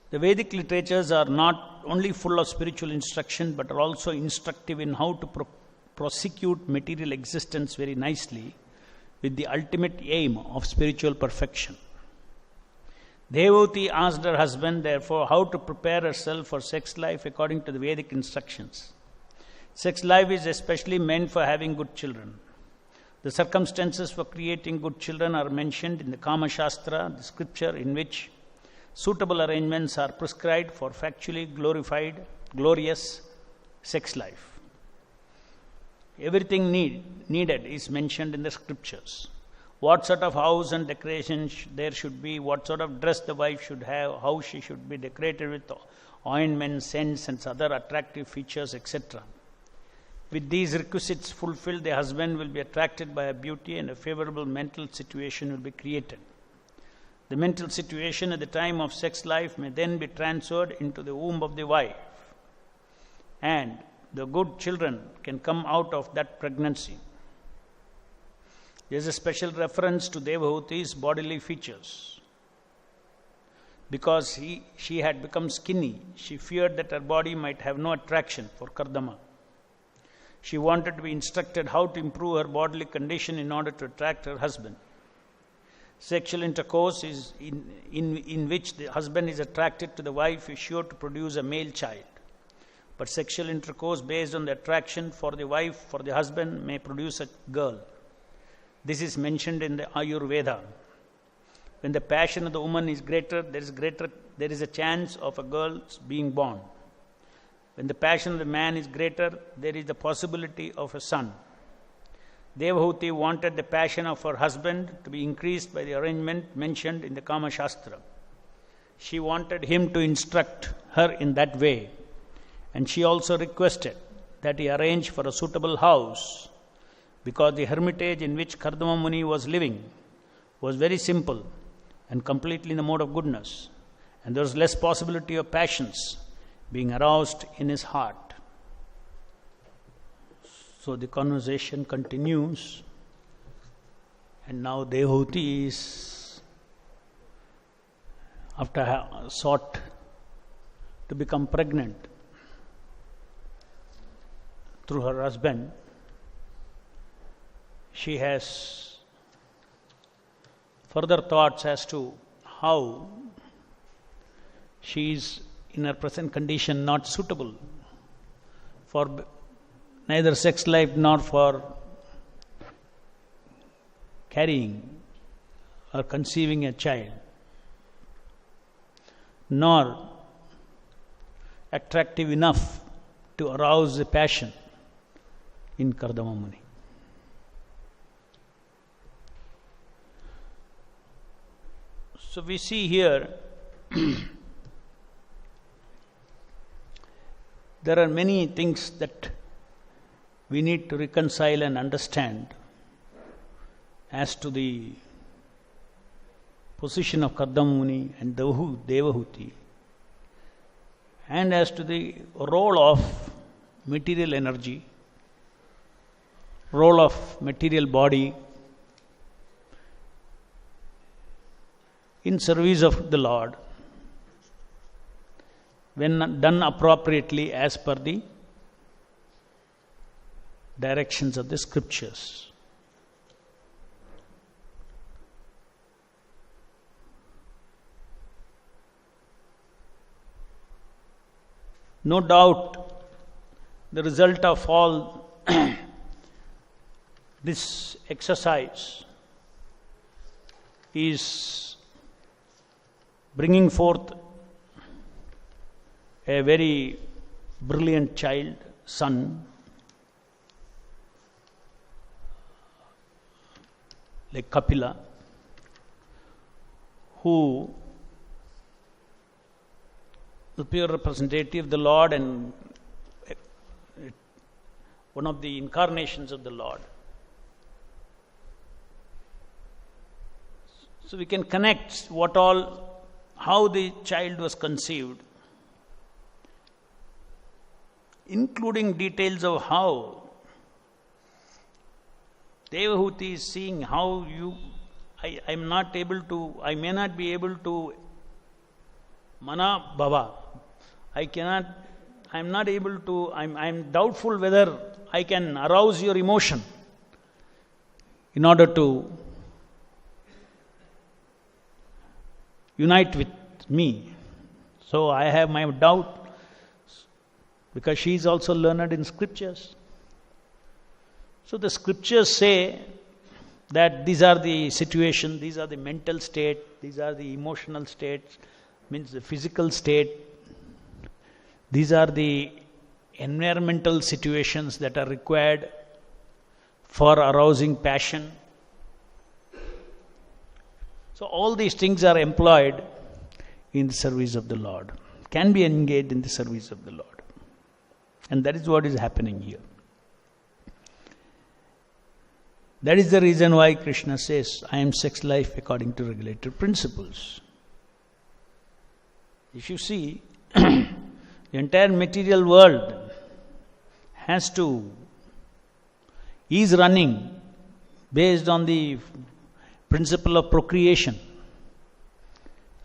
The Vedic literatures are not only full of spiritual instruction but are also instructive in how to prosecute material existence very nicely with the ultimate aim of spiritual perfection. Devotee asked her husband, therefore, how to prepare herself for sex life according to the Vedic instructions. Sex life is especially meant for having good children. The circumstances for creating good children are mentioned in the Kama Shastra, the scripture in which suitable arrangements are prescribed for factually glorious sex life. Everything needed is mentioned in the scriptures. What sort of house and decoration there should be, what sort of dress the wife should have, how she should be decorated with ointments, scents and other attractive features, etc. With these requisites fulfilled, the husband will be attracted by her beauty and a favorable mental situation will be created. The mental situation at the time of sex life may then be transferred into the womb of the wife, and the good children can come out of that pregnancy. There is a special reference to Devahuti's bodily features. Because she had become skinny, she feared that her body might have no attraction for Kardama. She wanted to be instructed how to improve her bodily condition in order to attract her husband. Sexual intercourse is in which the husband is attracted to the wife is sure to produce a male child. But sexual intercourse based on the attraction for the wife, for the husband, may produce a girl. This is mentioned in the Ayurveda. When the passion of the woman is greater, there is a chance of a girl being born. When the passion of the man is greater, there is the possibility of a son. Devahuti wanted the passion of her husband to be increased by the arrangement mentioned in the Kama Shastra. She wanted him to instruct her in that way, and she also requested that he arrange for a suitable house, because the hermitage in which Kardama Muni was living was very simple and completely in the mode of goodness, and there was less possibility of passions being aroused in his heart. So the conversation continues, and now Devahuti is, after having sought to become pregnant through her husband, she has further thoughts as to how she is in her present condition not suitable for neither sex life nor for carrying or conceiving a child, nor attractive enough to arouse the passion in Kardama Muni. So we see here there are many things that we need to reconcile and understand as to the position of Kardama Muni and Devahuti, and as to the role of material energy, role of material body in service of the Lord when done appropriately as per the directions of the scriptures. No doubt the result of all this exercise is bringing forth a very brilliant child, son, like Kapila, who the pure representative of the Lord and one of the incarnations of the Lord. So we can connect how the child was conceived, including details of how Devahuti is seeing how I may not be able to Mana bhava. I'm not able to, I'm doubtful whether I can arouse your emotion in order to unite with me. So I have my doubt, because she is also learned in scriptures. So the scriptures say that these are the situations, these are the mental state, these are the emotional states, means the physical state. These are the environmental situations that are required for arousing passion. So all these things are employed in the service of the Lord, can be engaged in the service of the Lord. And that is what is happening here. That is the reason why Krishna says, I am sex life according to regulated principles. If you see, the entire material world is running based on the principle of procreation.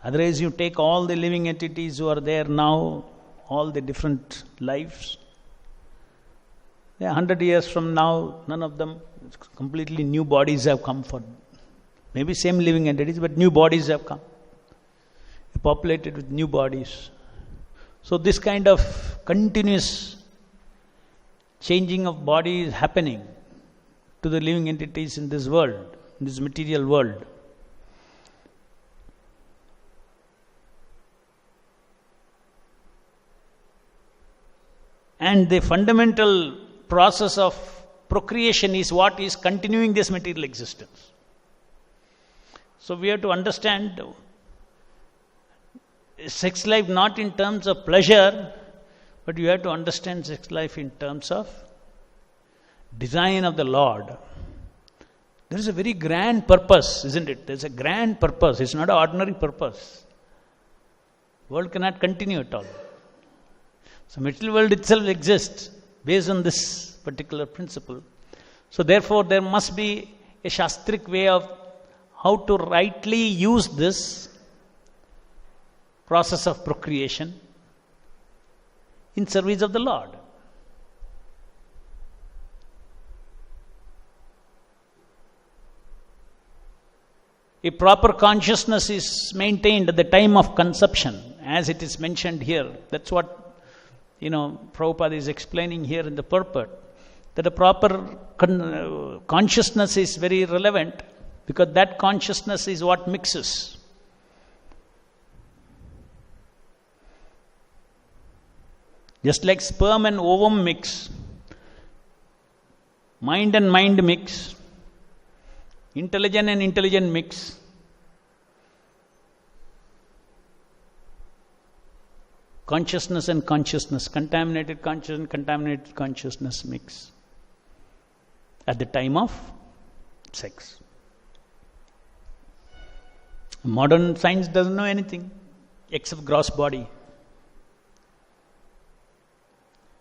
Otherwise, you take all the living entities who are there now, all the different lives. 100 years from now, none of them, completely new bodies have come for, maybe same living entities, but new bodies have come, populated with new bodies. So this kind of continuous changing of body is happening to the living entities in this world, in this material world. And the fundamental process of procreation is what is continuing this material existence. So we have to understand sex life not in terms of pleasure, but you have to understand sex life in terms of design of the Lord. There is a very grand purpose, isn't it? There is a grand purpose. It's not an ordinary purpose. The world cannot continue at all. So material world itself exists based on this particular principle. So therefore there must be a shastric way of how to rightly use this process of procreation in service of the Lord. A proper consciousness is maintained at the time of conception, as it is mentioned here. That's what Prabhupada is explaining here in the purport, that a proper consciousness is very relevant, because that consciousness is what mixes. Just like sperm and ovum mix, mind and mind mix, intelligent and intelligent mix, consciousness and consciousness, contaminated consciousness and contaminated consciousness mix at the time of sex. Modern science doesn't know anything except gross body.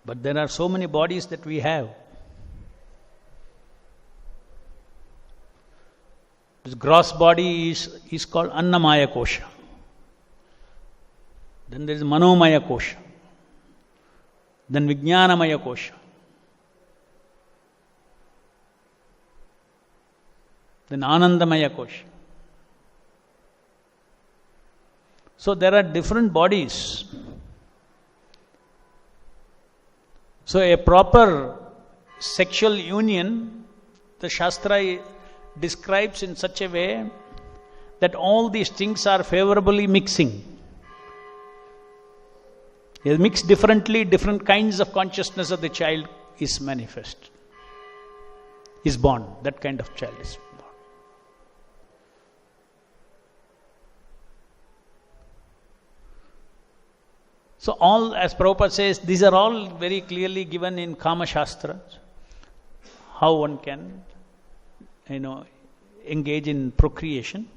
But there are so many bodies that we have. This gross body is called Annamaya Kosha. Then there is Manomaya Kosha. Then Vijnanamaya Kosha. Then Anandamaya Kosha. So there are different bodies. So a proper sexual union, the Shastra describes in such a way that all these things are favorably mixing. They mix differently, different kinds of consciousness of the child is manifest, is born. That kind of child is born. So all, as Prabhupada says, these are all very clearly given in Kama Shastra, how one can, engage in procreation,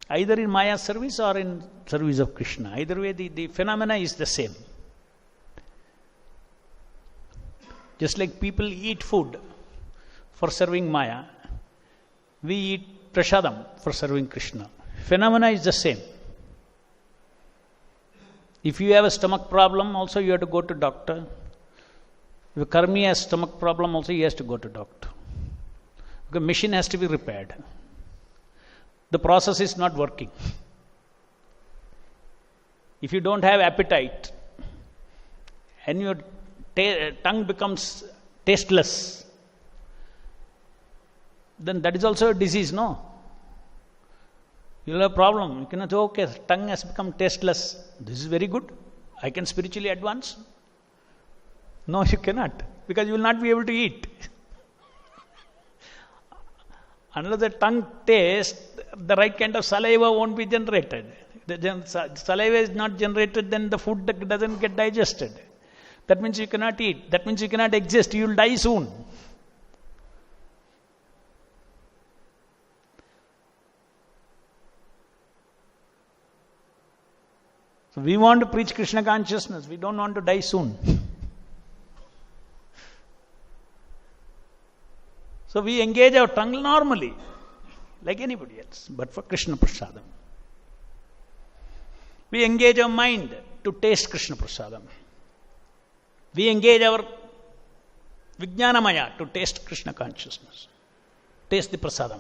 either in Maya's service or in service of Krishna. Either way, the phenomena is the same. Just like people eat food for serving Maya, we eat prasadam for serving Krishna. Phenomena is the same. If you have a stomach problem, also you have to go to doctor. If a karmi has stomach problem, also he has to go to doctor. Because machine has to be repaired. The process is not working. If you don't have appetite and your tongue becomes tasteless, then that is also a disease, no? You'll have a problem. You cannot say, okay, tongue has become tasteless. This is very good. I can spiritually advance. No, you cannot. Because you will not be able to eat. Unless the tongue tastes, the right kind of saliva won't be generated. The saliva is not generated, then the food doesn't get digested. That means you cannot eat. That means you cannot exist. You will die soon. So we want to preach Krishna consciousness. We don't want to die soon. So we engage our tongue normally, like anybody else, but for Krishna Prasadam. We engage our mind to taste Krishna Prasadam. We engage our Vijnanamaya to taste Krishna consciousness. Taste the Prasadam.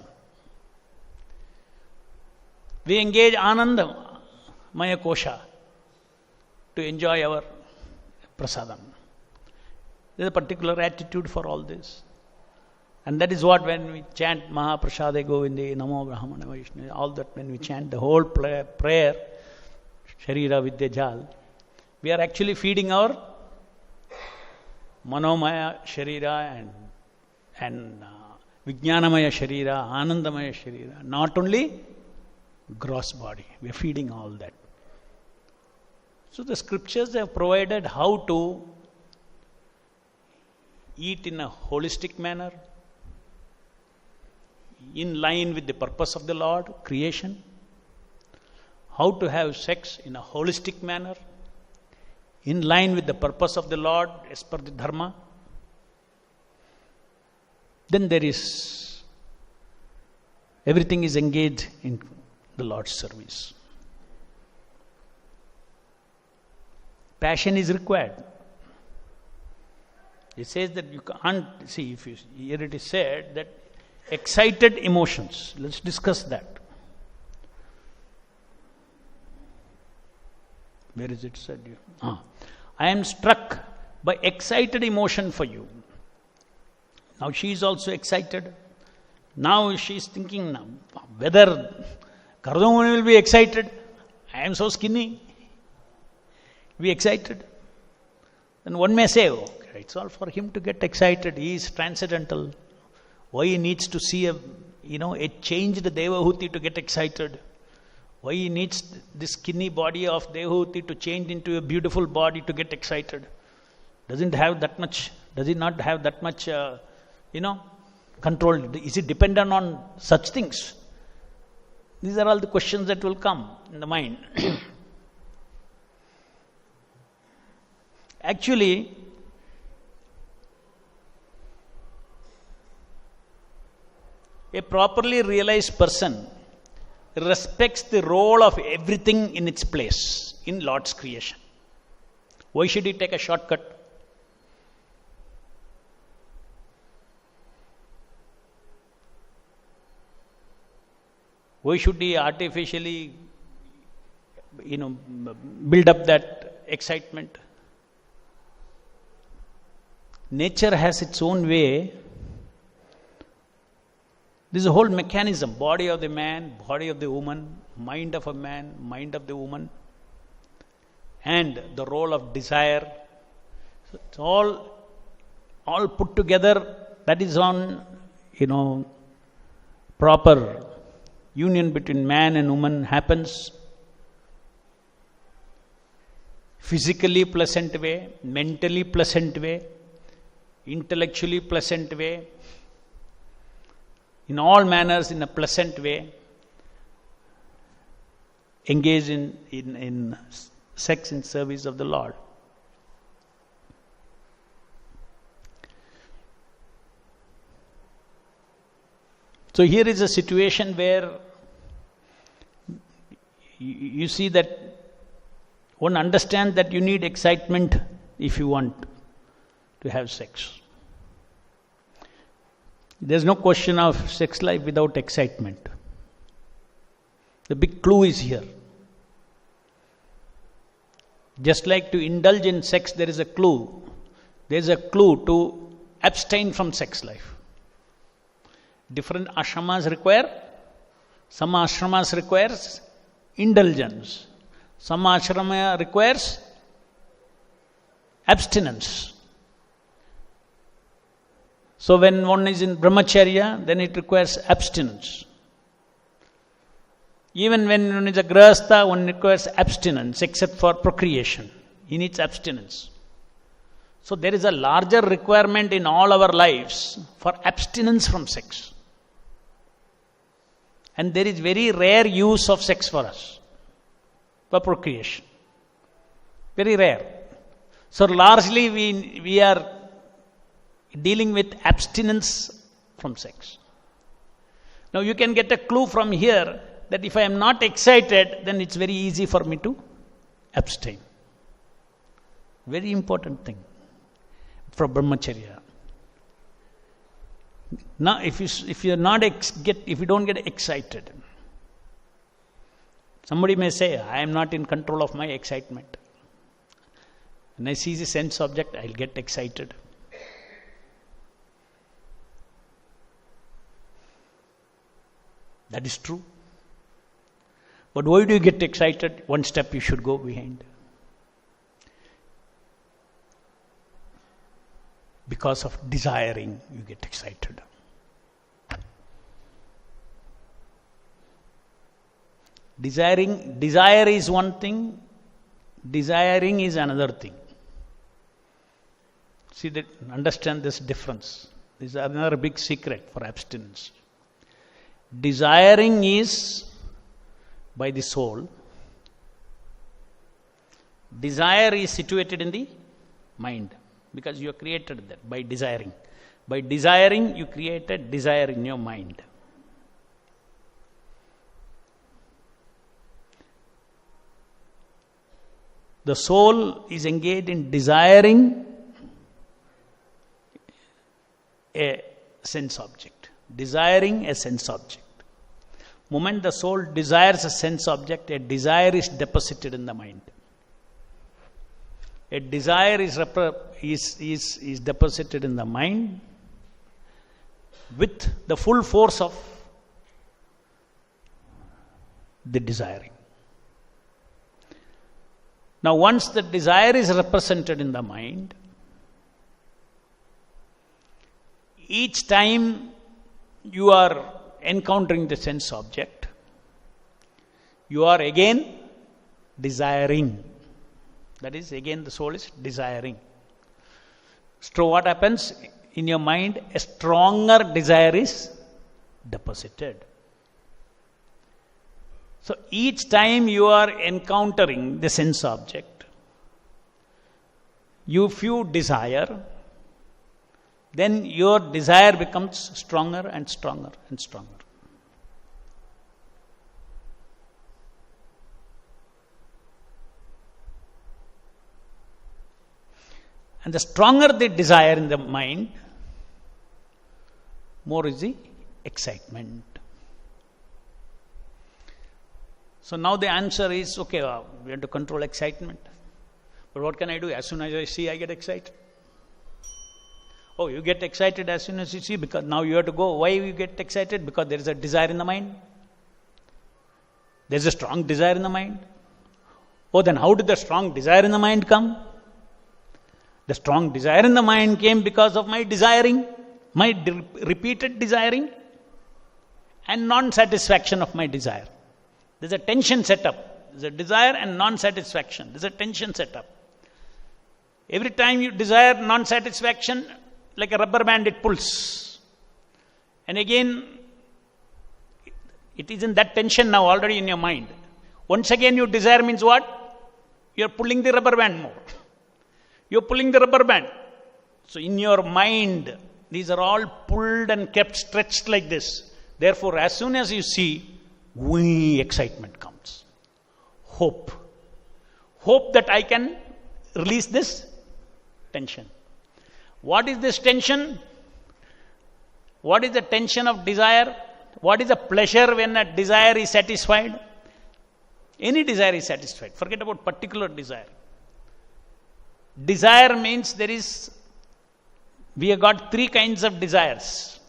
We engage Ananda Maya Kosha to enjoy our Prasadam. There is a particular attitude for all this. And that is what when we chant Mahaprasade Govinde, Namo Brahmana Vaishnu, all that when we chant the whole prayer, Sharira Vidya Jal, we are actually feeding our Manomaya Sharira and Vijnanamaya Sharira, Anandamaya Sharira. Not only gross body, we are feeding all that. So the scriptures have provided how to eat in a holistic manner, in line with the purpose of the Lord, creation, how to have sex in a holistic manner, in line with the purpose of the Lord as per the dharma. Then there is, everything is engaged in the Lord's service. Passion is required. It says that you can't, see, if you, here it is said that excited emotions. Let's discuss that. Where is it said? I am struck by excited emotion for you. Now she is also excited. Now she is thinking now, whether Kardamuni will be excited. I am so skinny. Be excited. Then one may say, okay, it's all for him to get excited. He is transcendental. Why he needs to see a changed Devahuti to get excited? Why he needs this skinny body of Devahuti to change into a beautiful body to get excited? Does it not have that much, control? Is it dependent on such things? These are all the questions that will come in the mind. Actually, a properly realized person respects the role of everything in its place in Lord's creation. Why should he take a shortcut? Why should he artificially, build up that excitement? Nature has its own way. This is a whole mechanism, body of the man, body of the woman, mind of a man, mind of the woman, and the role of desire. So it's all put together. That is on, proper union between man and woman happens. Physically pleasant way, mentally pleasant way, intellectually pleasant way, in all manners in a pleasant way, engage in sex in service of the Lord. So here is a situation where you see that one understands that you need excitement if you want to have sex. There's no question of sex life without excitement. The big clue is here. Just like to indulge in sex, there is a clue. There is a clue to abstain from sex life. Different ashramas require, some ashramas requires indulgence. Some ashrama requires abstinence. So when one is in brahmacharya, then it requires abstinence. Even when one is a grahastha, one requires abstinence, except for procreation. He needs abstinence. So there is a larger requirement in all our lives for abstinence from sex. And there is very rare use of sex for us, for procreation. Very rare. So largely we are dealing with abstinence from sex. Now you can get a clue from here that if I am not excited, then it's very easy for me to abstain. Very important thing for brahmacharya. Now, if you don't get excited, somebody may say, I am not in control of my excitement. When I see the sense object, I'll get excited. That is true. But why do you get excited? One step you should go behind. Because of desiring, you get excited. Desire is one thing, desiring is another thing. See that, understand this difference. This is another big secret for abstinence. Desiring is by the soul. Desire is situated in the mind, because you are created that by desiring. By desiring, you created desire in your mind. The soul is engaged in desiring a sense object. Desiring a sense object. Moment the soul desires a sense object, a desire is deposited in the mind. A desire is deposited in the mind with the full force of the desiring. Now, once the desire is represented in the mind, each time you are encountering the sense object, you are again desiring. That is, again the soul is desiring. So what happens in your mind? A stronger desire is deposited. So each time you are encountering the sense object, if you desire, then your desire becomes stronger and stronger and stronger. And the stronger the desire in the mind, more is the excitement. So now the answer is, okay, we have to control excitement. But what can I do? As soon as I see, I get excited. Oh, you get excited as soon as you see, because now you have to go. Why you get excited? Because there is a desire in the mind. There is a strong desire in the mind. Oh, then how did the strong desire in the mind come? The strong desire in the mind came because of my desiring, my repeated desiring, and non-satisfaction of my desire. There's a tension set up. There's a desire and non-satisfaction. There's a tension set up. Every time you desire non-satisfaction, like a rubber band, it pulls. And again, it is in that tension now already in your mind. Once again you desire means what? You're pulling the rubber band more. You're pulling the rubber band. So in your mind, these are all pulled and kept stretched like this. Therefore, as soon as you see, excitement comes. Hope. hope that I can release this tension. What is this tension? What is the tension of desire? What is the pleasure when a desire is satisfied? Any desire is satisfied. Forget about particular desire. Desire means we have got three kinds of desires,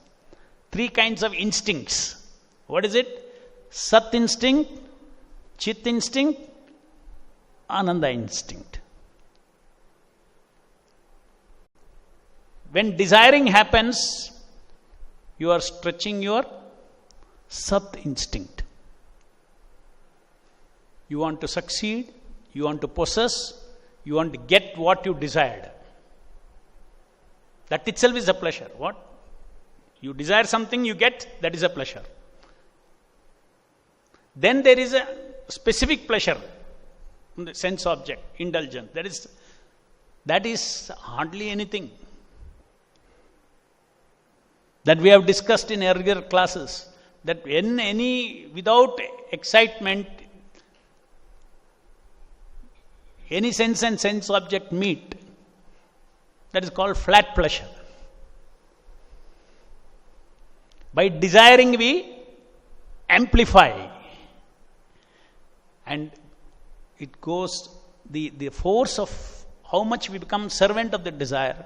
three kinds of instincts. What is it? Sat instinct, Chit instinct, Ananda instinct. When desiring happens, you are stretching your Sat instinct. You want to succeed, you want to possess, you want to get what you desired. That itself is a pleasure. What? You desire something, you get, that is a pleasure. Then there is a specific pleasure, the sense object, indulgence. That is hardly anything. That we have discussed in earlier classes, that without excitement, any sense and sense object meet, that is called flat pleasure. By desiring we amplify, and it goes, the force of how much we become servant of the desire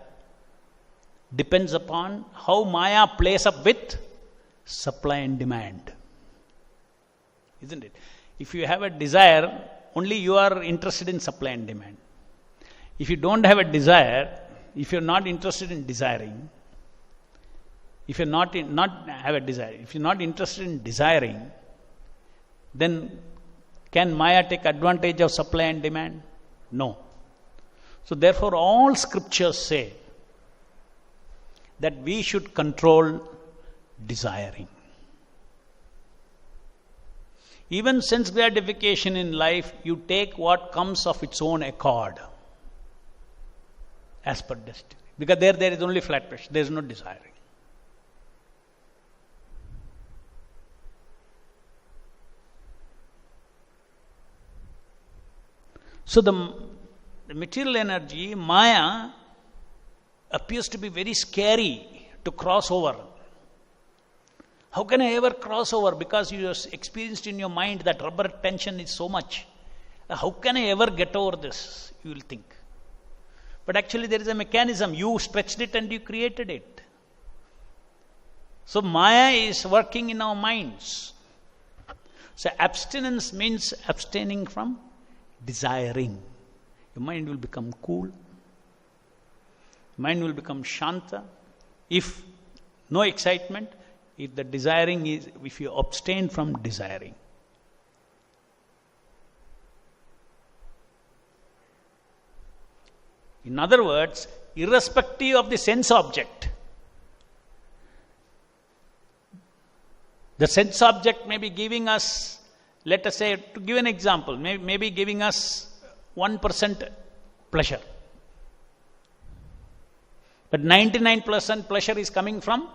depends upon how Maya plays up with supply and demand. Isn't it? If you have a desire, only you are interested in supply and demand. If you don't have a desire, if you're not interested in desiring, if you're not interested in desiring, then can Maya take advantage of supply and demand? No. So therefore all scriptures say that we should control desiring. Even sense gratification in life, you take what comes of its own accord, as per destiny. Because there is only flat pressure, there is no desiring. So the material energy, Maya, appears to be very scary to cross over. How can I ever cross over? Because you have experienced in your mind that rubber tension is so much. How can I ever get over this? You will think. But actually there is a mechanism. You stretched it and you created it. So Maya is working in our minds. So abstinence means abstaining from desiring. Your mind will become cool. Mind will become shanta. If no excitement, if the desiring is, if you abstain from desiring. In other words, irrespective of the sense object, the sense object may be giving us, let us say, to give an example, may be giving us 1% pleasure. But 99% pleasure is coming from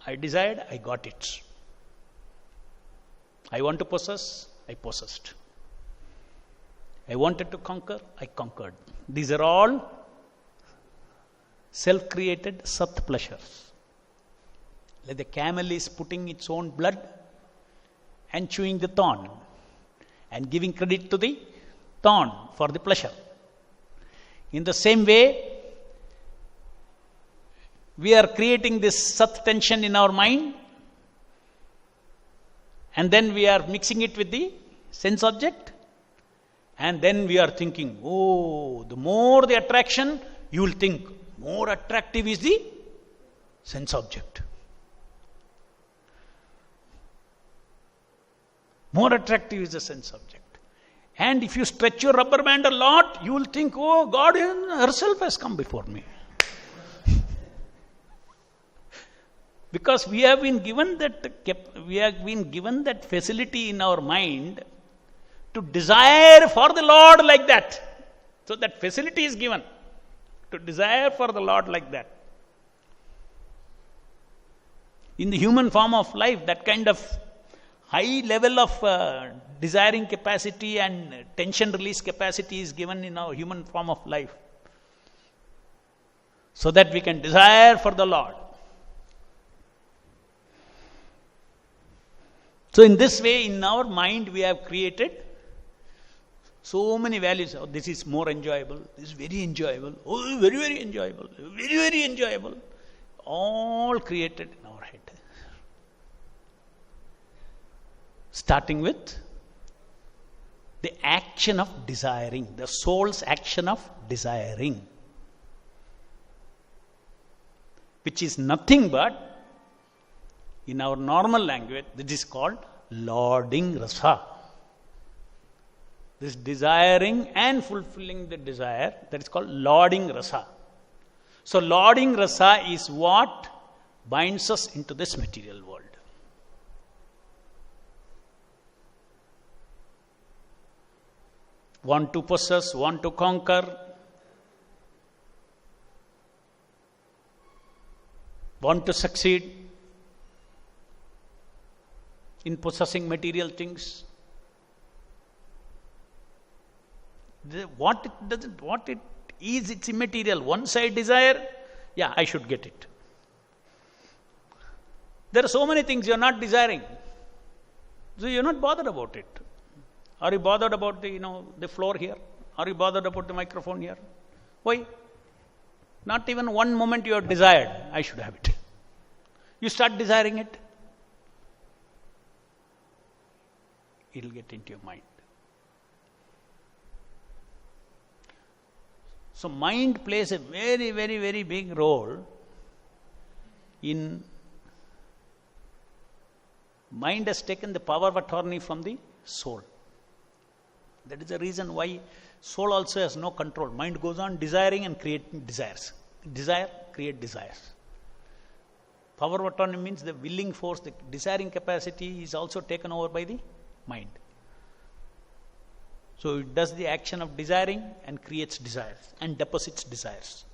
I desired, I got it. I want to possess, I possessed. I wanted to conquer, I conquered. These are all self-created sat pleasures. Like the camel is putting its own blood and chewing the thorn and giving credit to the thorn for the pleasure. In the same way, we are creating this sat tension in our mind, and then we are mixing it with the sense object, and then we are thinking, oh, the more the attraction, you will think, more attractive is the sense object. More attractive is the sense object. And if you stretch your rubber band a lot, you will think, oh, God herself has come before me. Because we have been given that facility in our mind to desire for the Lord like that. So that facility is given to desire for the Lord like that. In the human form of life, that kind of high level of desiring capacity and tension release capacity is given in our human form of life, so that we can desire for the Lord. So in this way, in our mind, we have created so many values. Oh, this is more enjoyable. This is very enjoyable. Oh, very, very enjoyable. Very, very enjoyable. All created in our head. Starting with the action of desiring, the soul's action of desiring, which is nothing but, in our normal language, this is called lauding rasa. This desiring and fulfilling the desire, that is called lauding rasa. So lauding rasa is what binds us into this material world. Want to possess, want to conquer, want to succeed in possessing material things. What it is, it's immaterial. Once I desire, yeah, I should get it. There are so many things you're not desiring, so you're not bothered about it. Are you bothered about the floor here? Are you bothered about the microphone here? Why? Not even one moment you are desired, I should have it. You start desiring it, it'll get into your mind. So mind plays a very, very, very big role in. Mind has taken the power of attorney from the soul. That is the reason why soul also has no control. Mind goes on desiring and creating desires. Desire, create desires. Power of attorney means the willing force, the desiring capacity is also taken over by the mind. So it does the action of desiring and creates desires and deposits desires.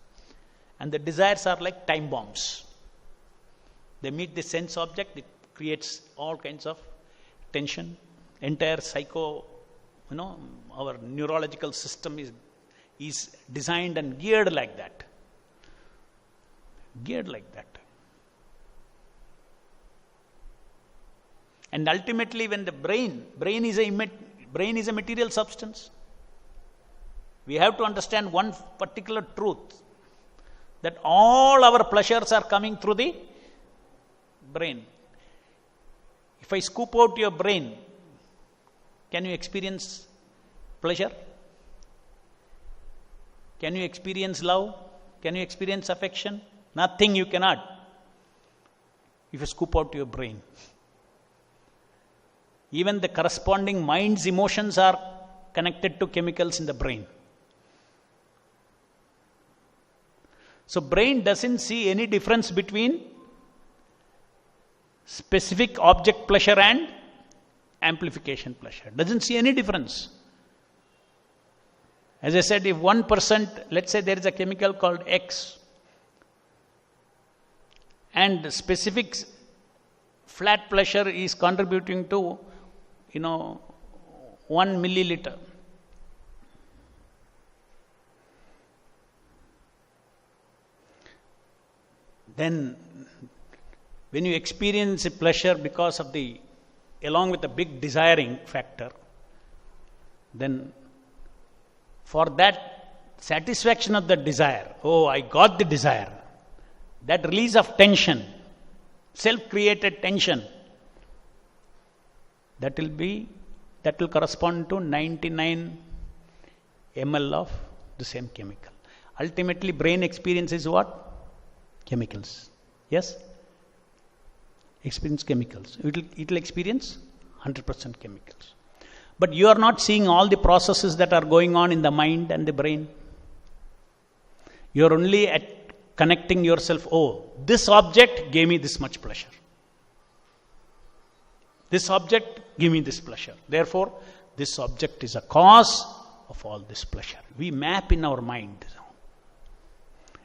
And the desires are like time bombs. They meet the sense object, it creates all kinds of tension. Entire our neurological system is designed and geared like that. Geared like that. And ultimately, when the brain is a material substance, we have to understand one particular truth, that all our pleasures are coming through the brain. If I scoop out your brain, can you experience pleasure? Can you experience love? Can you experience affection? Nothing you cannot. If you scoop out your brain. Even the corresponding mind's emotions are connected to chemicals in the brain. So brain doesn't see any difference between specific object pleasure and amplification pleasure. Doesn't see any difference. As I said, if 1%, let's say there is a chemical called X, and specific flat pleasure is contributing to 1 milliliter. Then when you experience a pleasure because of along with the big desiring factor, then for that satisfaction of the desire, oh, I got the desire, that release of tension, self-created tension, that will correspond to 99 ml of the same chemical. Ultimately, brain experiences what? Chemicals. Yes? Experience chemicals. It will experience 100% chemicals. But you are not seeing all the processes that are going on in the mind and the brain. You are only connecting yourself, oh, this object gave me this much pleasure. This object gave me this pleasure. Therefore, this object is a cause of all this pleasure. We map in our mind.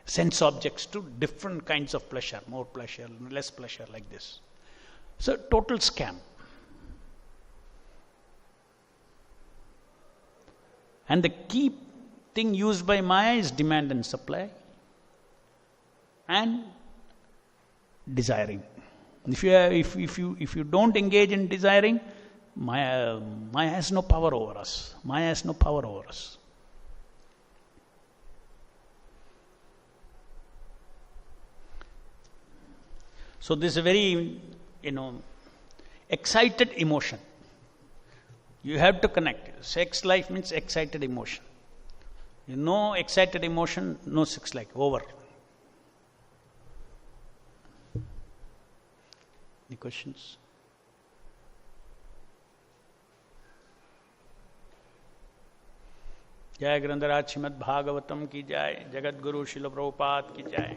sense objects to different kinds of pleasure, more pleasure, less pleasure, like this. So, total scam. And the key thing used by Maya is demand and supply and desiring. If you don't engage in desiring, Maya has no power over us. Maya has no power over us. So this is a very, excited emotion. You have to connect. Sex life means excited emotion. No excited emotion, no sex life. Over. Any questions? जय ग्रंथराज श्रीमद् भागवतम की जय, जगत गुरु श्रील प्रभुपाद की जय.